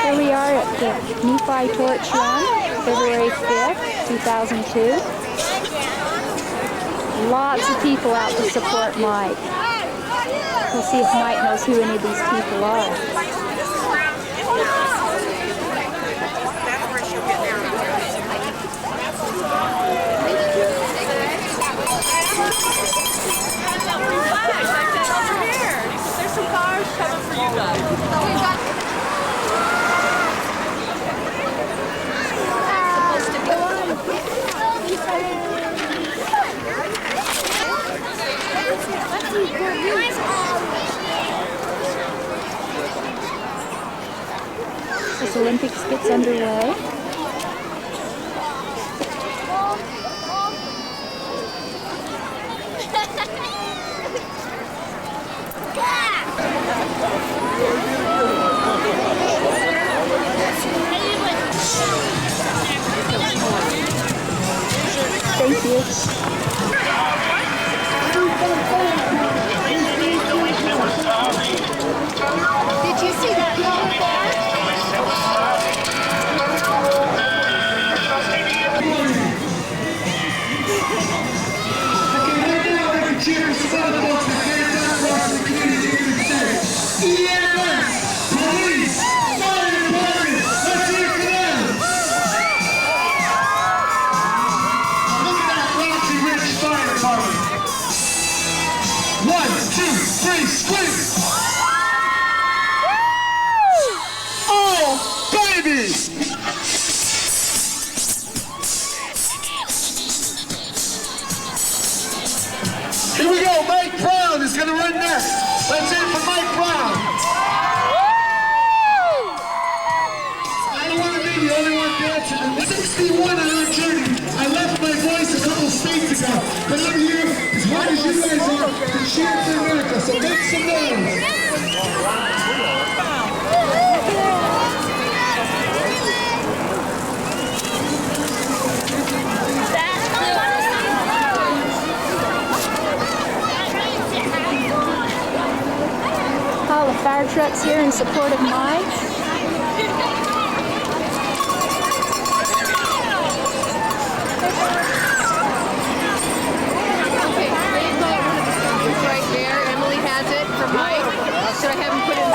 Here we are at the Nephi Torch Run, February 5th, 2002. Lots of people out to support Mike. We'll see if Mike knows who any of these people are. There's some cars coming for you guys. This Olympics gets underway. Thank you. Did you see that over there? Okay, right now I can cheer for some other folks that can't talk across the community in the state. EMS, police, fire department, let's hear for them. Look at that Rocky Ridge Fire Department. 1, 2, 3, scream! Oh, baby! Here we go, Mike Brown is going to run next. Let's hear it for Mike Brown. I don't want to be the only one dancing. I'm 61 on our journey. I left my voice a couple states ago, but I'm here as hard as you guys are to cheer for America, so make some noise. All the fire trucks here in support of Mike. It's right there. Emily has it for Mike. Should I have him put it in?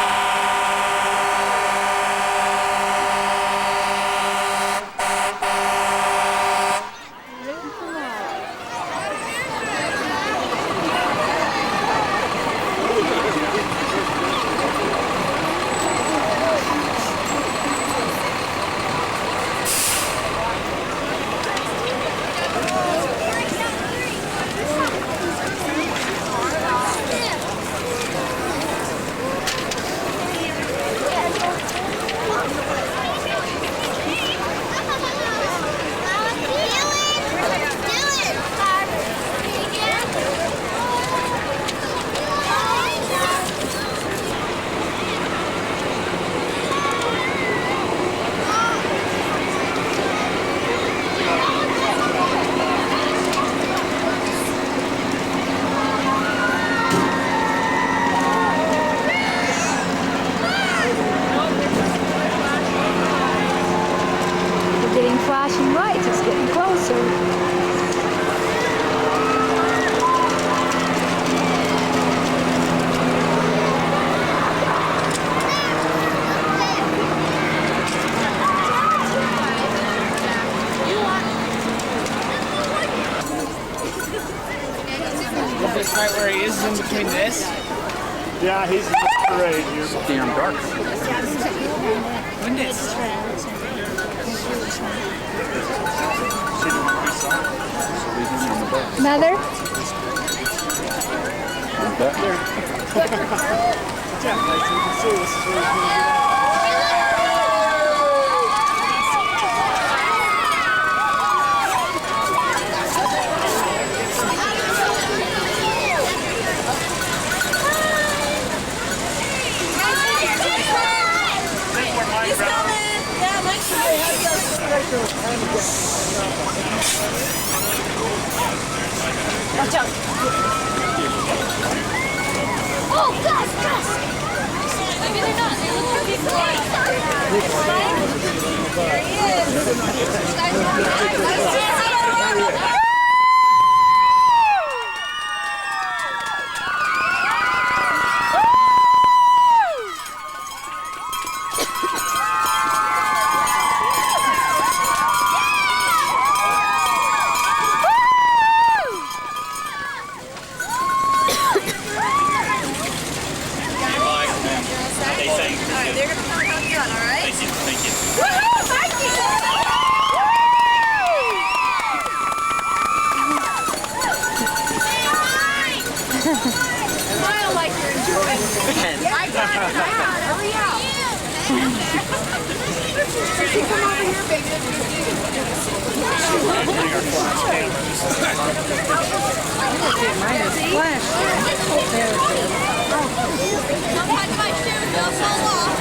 Flashing lights, it's getting closer. right where he is in between this? Yeah, he's in the parade here. Damn dark. Goodness. Mother? Back there. Yeah, as you can see, this is where he's going to be. He's coming. Yeah, Mike's coming. Watch out. Oh, Gus, Gus. Maybe they're not. They look pretty cool. There he is. They're going to come help you out, all right? Thank you. Thank you. Woohoo! Mikey! Smile like you're enjoying it. My God, hurry up. Come over here, baby. Don't touch my shoes, they'll fall off.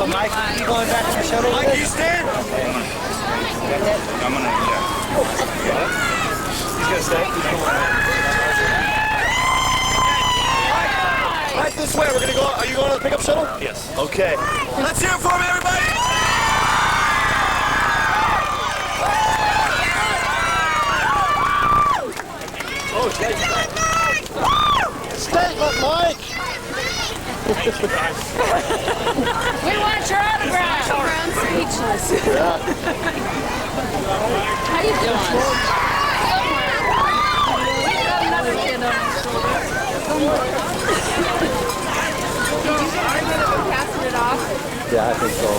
Mike, you going back to the shuttle? Mike, you stand? I'm gonna, He's gonna stay? Right this way, we're gonna go, are you going to the pickup shuttle? Yes. Okay. Let's hear it for me, everybody! Oh, statement, Mike! We want your autograph. I'm speechless. Yeah. How you doing? We got another kid on his shoulder. Passing it off. Yeah, I think so.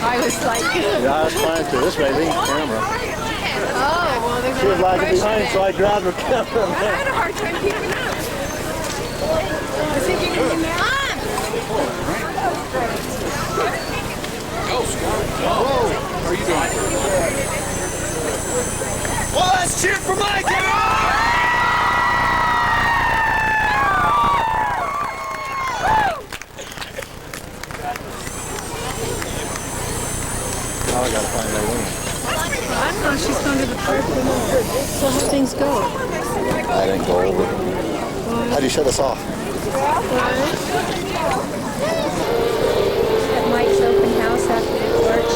I was like, Yeah, I was trying to. This way, the camera. oh, well, they're She was going to lagging behind, so I grabbed her camera. I had a hard time keeping up. I think you can be Mom! Whoa! How are you doing? Well, let's cheer for Mike! Now I gotta find that wing. I don't know, she's going to the park. So how things go? I didn't go over. How do you shut us off? At Mike's open house after the torch.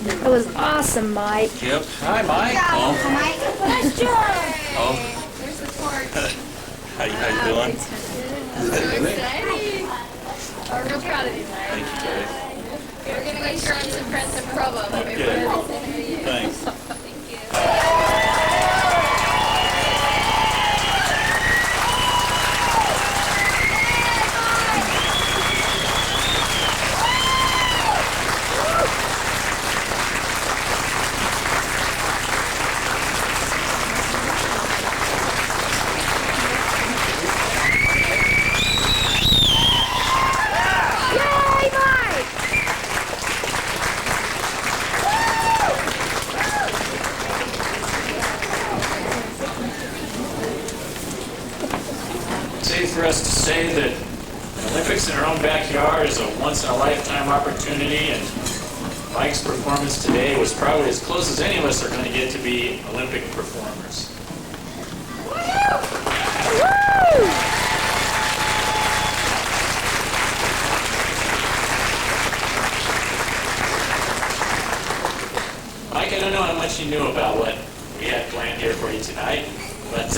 That was awesome, Mike. Yep. Hi, Mike. Let's do it. Oh. There's the torch. How you doing? Exciting. We're real proud of you, Mike. Thank you, guys. We're going to make sure it's in Prince of Provo. Okay. Thanks. Safe for us to say that the Olympics in our own backyard is a once-in-a-lifetime opportunity, and Mike's performance today was probably as close as any of us are going to get to be Olympic performers. Mike, I don't know how much you knew about what we had planned here for you tonight, but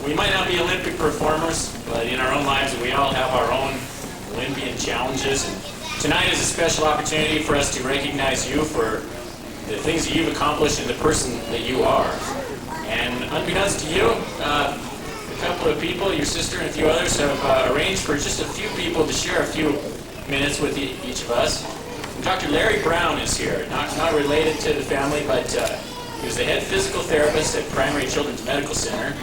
we might not be Olympic performers, but in our own lives we all have our own Olympian challenges. And tonight is a special opportunity for us to recognize you for the things that you've accomplished and the person that you are. And unbeknownst to you, a couple of people, your sister and a few others, have arranged for just a few people to share a few minutes with each of us. Dr. Larry Brown is here, not related to the family, but he was the head physical therapist at Primary Children's Medical Center,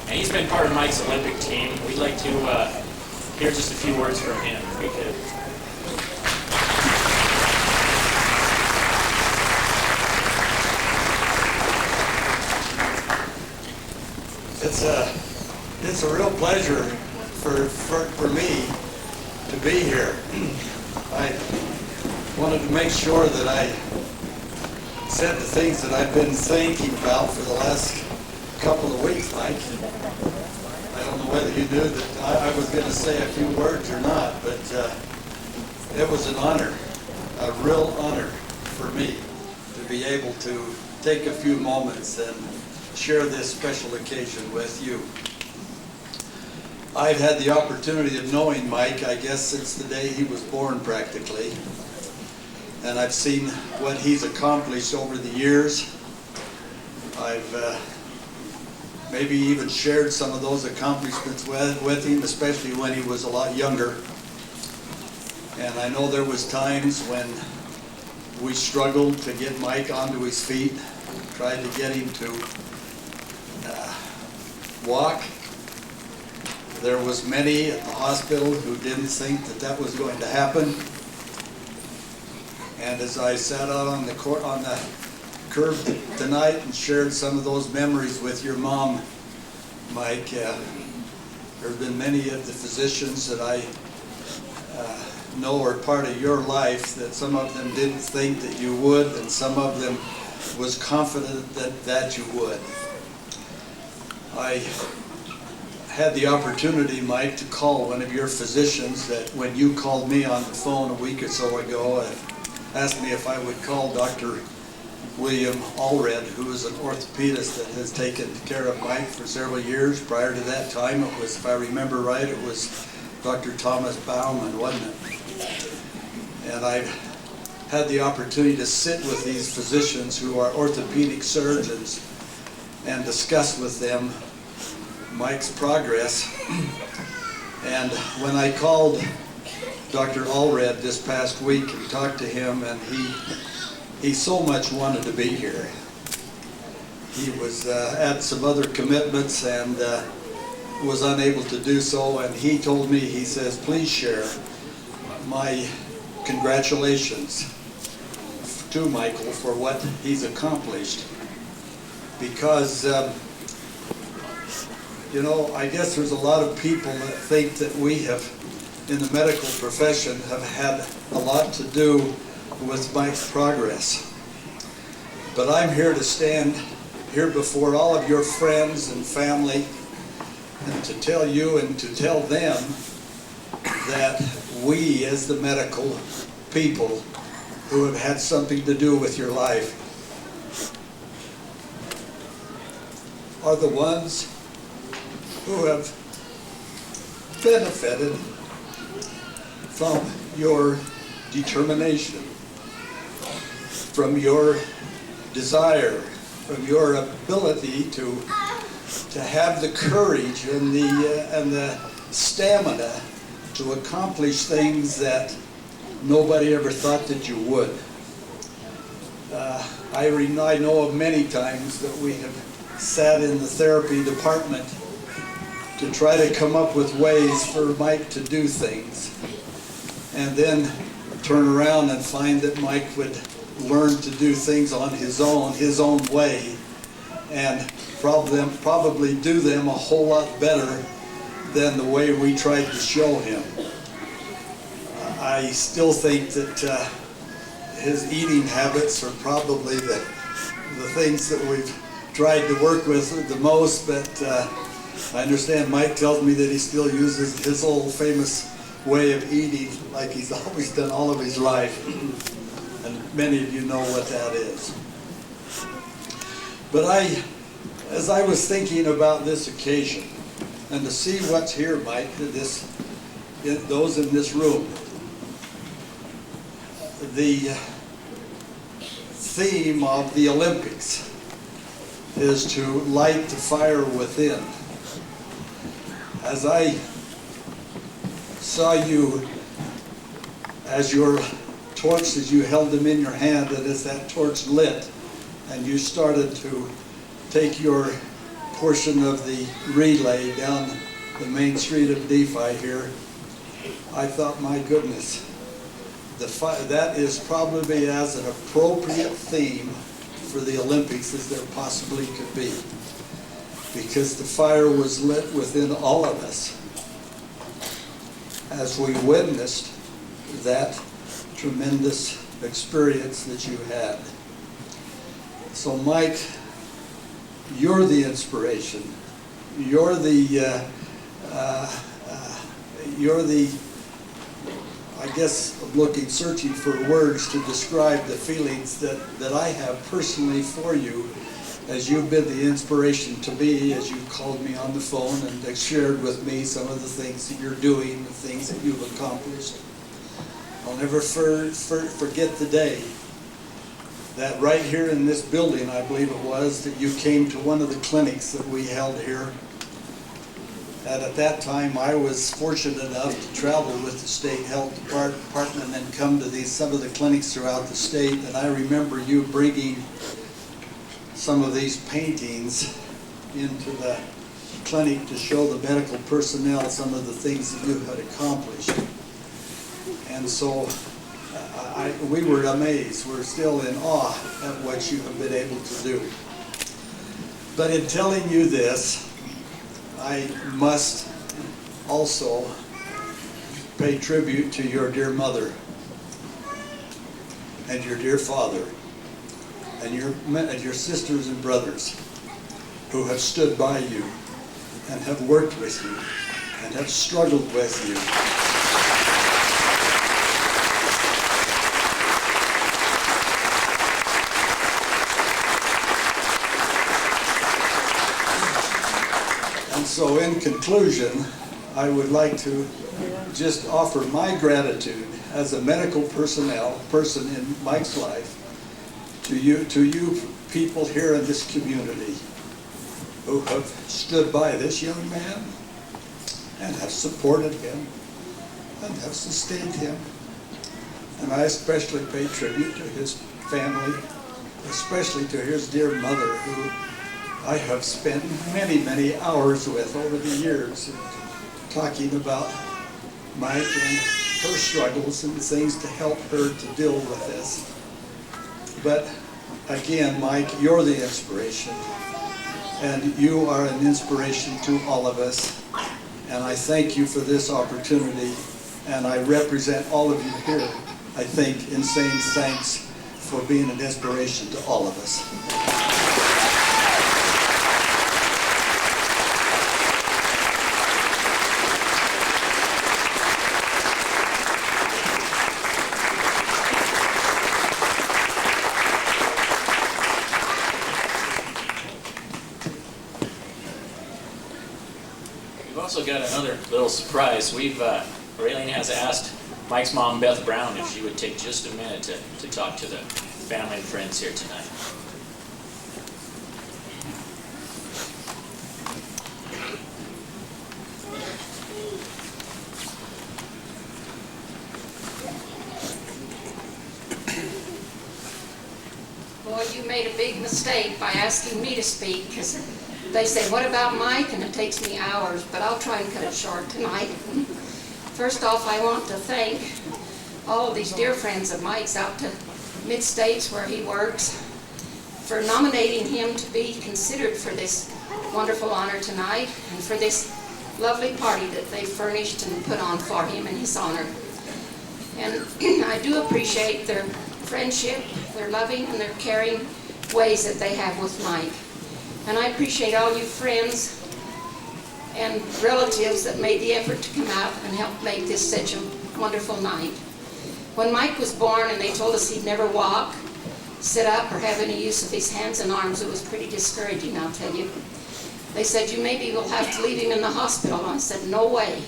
and he's been part of Mike's Olympic team. We'd like to hear just a few words from him, if we could. It's a real pleasure for me to be here. I wanted to make sure that I said the things that I've been thinking about for the last couple of weeks, Mike. I don't know whether you knew that I was going to say a few words or not, but it was an honor. a real honor for me to be able to take a few moments and share this special occasion with you. I've had the opportunity of knowing Mike, I guess, since the day he was born practically. And I've seen what he's accomplished over the years. I've maybe even shared some of those accomplishments with him, especially when he was a lot younger. And I know there was times when we struggled to get Mike onto his feet, tried to get him to walk. There was many at the hospital who didn't think that that was going to happen. And as I sat out on the curb tonight and shared some of those memories with your mom, Mike, there have been many of the physicians that I know are part of your life that some of them didn't think that you would, and some of them was confident that you would. I had the opportunity, Mike, to call one of your physicians that when you called me on the phone a week or so ago and asked me if I would call Dr. William Allred, who is an orthopedist that has taken care of Mike for several years. Prior to that time, it was, if I remember right, it was Dr. Thomas Baumann, wasn't it? And I've had the opportunity to sit with these physicians who are orthopedic surgeons and discuss with them Mike's progress. And when I called Dr. Allred this past week and talked to him, and he so much wanted to be here. He was had some other commitments and was unable to do so, and he told me, he says, please share my congratulations to Michael for what he's accomplished. Because you know, I guess there's a lot of people that think that we have, in the medical profession, have had a lot to do with Mike's progress. But I'm here to stand here before all of your friends and family and to tell you and to tell them that we, as the medical people who have had something to do with your life, are the ones who have benefited from your determination, from your desire, from your ability to have the courage and the stamina to accomplish things that nobody ever thought that you would. I know of many times that we have sat in the therapy department to try to come up with ways for Mike to do things, and then turn around and find that Mike would learn to do things on his own way, and probably do them a whole lot better than the way we tried to show him. I still think that his eating habits are probably the things that we've tried to work with the most, but I understand Mike tells me that he still uses his old famous way of eating like he's always done all of his life. And many of you know what that is. But as I was thinking about this occasion, and to see what's here, Mike, those in this room, the theme of the Olympics is to light the fire within. As I saw you, as your torch, as you held them in your hand, and as that torch lit, and you started to take your portion of the relay down the main street of Nephi here, I thought, my goodness, that is probably as an appropriate theme for the Olympics as there possibly could be, because the fire was lit within all of us as we witnessed that tremendous experience that you had. So Mike, you're the inspiration. You're the I guess I'm looking, searching for words to describe the feelings that I have personally for you, as you've been the inspiration to me, as you've called me on the phone and have shared with me some of the things that you're doing, the things that you've accomplished. I'll never forget the day that right here in this building, I believe it was, that you came to one of the clinics that we held here. And at that time, I was fortunate enough to travel with the state health department and come to some of the clinics throughout the state. And I remember you bringing some of these paintings into the clinic to show the medical personnel some of the things that you had accomplished. And so we were amazed. We're still in awe at what you have been able to do. But in telling you this, I must also pay tribute to your dear mother and your dear father and your sisters and brothers who have stood by you and have worked with you and have struggled with you. So in conclusion, I would like to just offer my gratitude as a medical person in Mike's life to you people here in this community who have stood by this young man and have supported him and have sustained him. And I especially pay tribute to his family, especially to his dear mother, who I have spent many, many hours with over the years talking about Mike and her struggles and things to help her to deal with this. But again, Mike, you're the inspiration, and you are an inspiration to all of us. And I thank you for this opportunity, and I represent all of you here, I think, in saying thanks for being an inspiration to all of us. We've also got another little surprise. Raylene has asked Mike's mom, Beth Brown, if she would take just a minute to talk to the family and friends here tonight. Boy, you made a big mistake by asking me to speak, because they say, what about Mike? And it takes me hours, but I'll try and cut it short tonight. First off, I want to thank all of these dear friends of Mike's out to Mid-States where he works for nominating him to be considered for this wonderful honor tonight and for this lovely party that they furnished and put on for him in his honor. And I do appreciate their friendship, their loving and their caring ways that they have with Mike. And I appreciate all you friends and relatives that made the effort to come out and help make this such a wonderful night. When Mike was born and they told us he'd never walk, sit up, or have any use of his hands and arms, it was pretty discouraging, I'll tell you. They said, you maybe will have to leave him in the hospital. And I said, no way.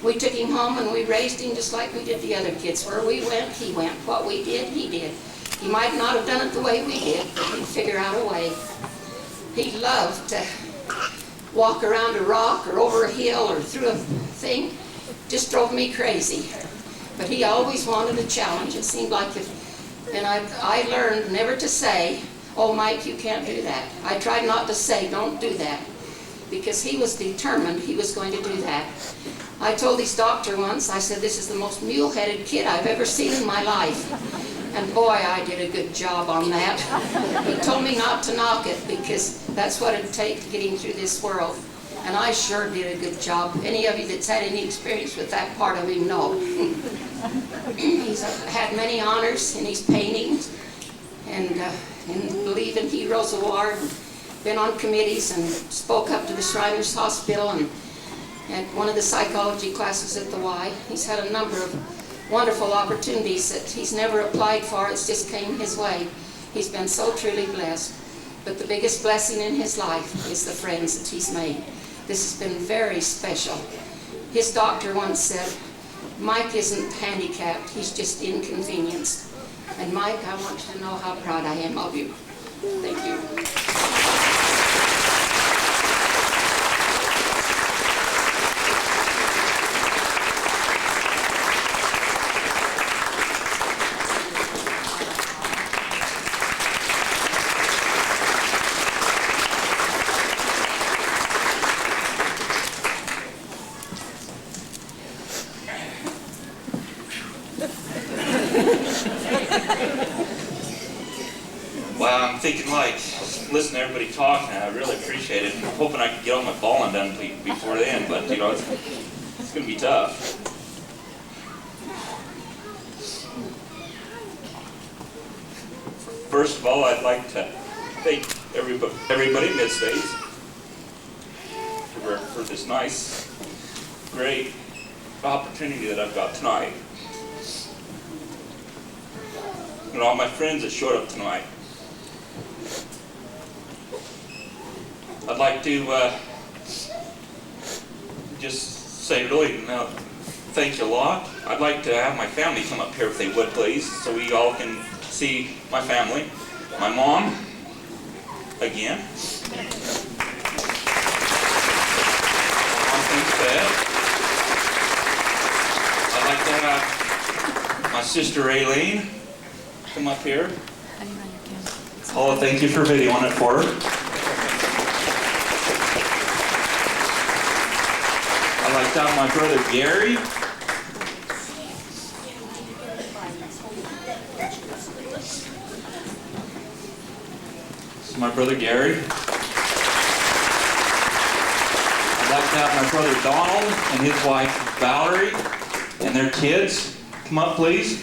We took him home and we raised him just like we did the other kids. Where we went, he went. What we did, he did. He might not have done it the way we did, but he'd figure out a way. He loved to walk around a rock or over a hill or through a thing. Just drove me crazy. But he always wanted a challenge. It seemed like and I learned never to say, oh, Mike, you can't do that. I tried not to say, don't do that, because he was determined he was going to do that. I told his doctor once, I said, this is the most mule-headed kid I've ever seen in my life. And boy, I did a good job on that. He told me not to knock it, because that's what it'd take to get him through this world. And I sure did a good job. Any of you that's had any experience with that part of him know. He's had many honors in his paintings, and in believing heroes of war, and been on committees, and spoke up to the Shriners Hospital, and at one of the psychology classes at the Y. He's had a number of wonderful opportunities that he's never applied for. It's just came his way. He's been so truly blessed. But the biggest blessing in his life is the friends that he's made. This has been very special. His doctor once said, Mike isn't handicapped, he's just inconvenienced. And Mike, I want you to know how proud I am of you. Thank you. Wow, I'm thinking like, listening to everybody talk, and I really appreciate it. I'm hoping I can get all my balling done before then, but you know, it's going to be tough. First of all, I'd like to thank everybody in Mid-States for this nice, great opportunity that I've got tonight. And all my friends that showed up tonight. I'd like to just say really thank you a lot. I'd like to have my family come up here if they would please, so we all can see my family. My mom, again. I'd like to have my sister Aileen come up here. Paula, thank you for videoing it for her. I'd like to have my brother Gary. This is my brother Gary. I'd like to have my brother Donald and his wife Valerie and their kids come up, please.